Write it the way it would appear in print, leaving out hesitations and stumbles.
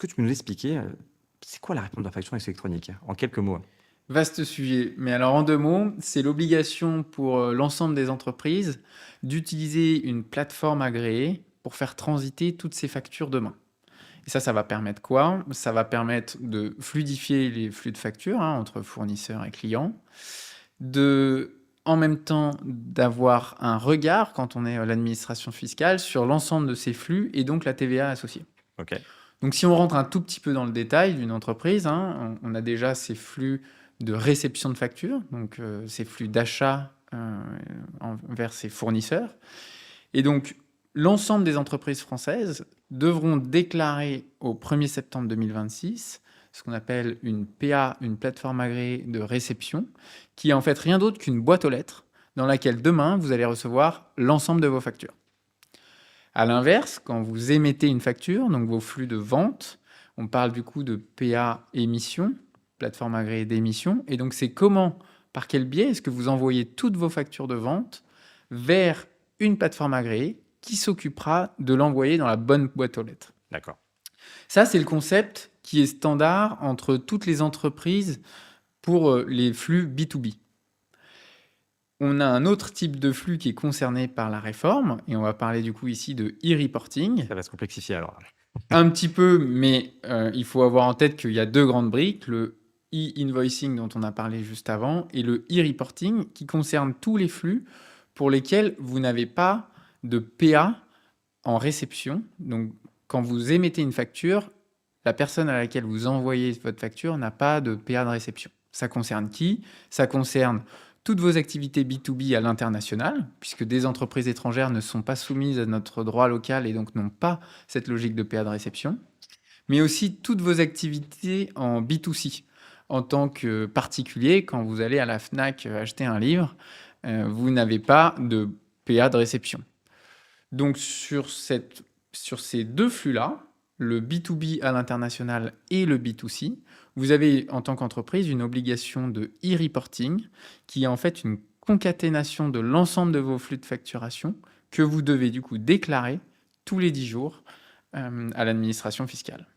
que tu peux nous expliquer, c'est quoi la réponse de facture électronique? En quelques mots. Vaste sujet, mais alors en 2 mots, c'est l'obligation pour, l'ensemble des entreprises d'utiliser une plateforme agréée pour faire transiter toutes ces factures demain. Et ça va permettre quoi? Ça va permettre de fluidifier les flux de factures, hein, entre fournisseurs et clients, de en même temps, d'avoir un regard quand on est, l'administration fiscale sur l'ensemble de ces flux et donc la TVA associée. OK. Donc si on rentre un tout petit peu dans le détail d'une entreprise, hein, on a déjà ces flux de réception de factures, donc ces flux d'achat vers ses fournisseurs. Et donc l'ensemble des entreprises françaises devront déclarer au 1er septembre 2026 ce qu'on appelle une PA, une plateforme agréée de réception, qui est en fait rien d'autre qu'une boîte aux lettres dans laquelle demain vous allez recevoir l'ensemble de vos factures. À l'inverse, quand vous émettez une facture, donc vos flux de vente, on parle du coup de PA émission, plateforme agréée d'émission. Et donc, c'est comment, par quel biais est-ce que vous envoyez toutes vos factures de vente vers une plateforme agréée qui s'occupera de l'envoyer dans la bonne boîte aux lettres. D'accord. Ça, c'est le concept qui est standard entre toutes les entreprises pour les flux B2B. On a un autre type de flux qui est concerné par la réforme, et on va parler du coup ici de e-reporting. Ça va se complexifier alors. Un petit peu, mais il faut avoir en tête qu'il y a 2 grandes briques, le e-invoicing dont on a parlé juste avant et le e-reporting qui concerne tous les flux pour lesquels vous n'avez pas de PA en réception. Donc quand vous émettez une facture, la personne à laquelle vous envoyez votre facture n'a pas de PA de réception. Ça concerne qui? Ça concerne toutes vos activités B2B à l'international, puisque des entreprises étrangères ne sont pas soumises à notre droit local et donc n'ont pas cette logique de PA de réception, mais aussi toutes vos activités en B2C. En tant que particulier, quand vous allez à la FNAC acheter un livre, vous n'avez pas de PA de réception. Donc sur ces 2 flux-là, le B2B à l'international et le B2C, vous avez en tant qu'entreprise une obligation de e-reporting qui est en fait une concaténation de l'ensemble de vos flux de facturation que vous devez du coup déclarer tous les 10 jours à l'administration fiscale.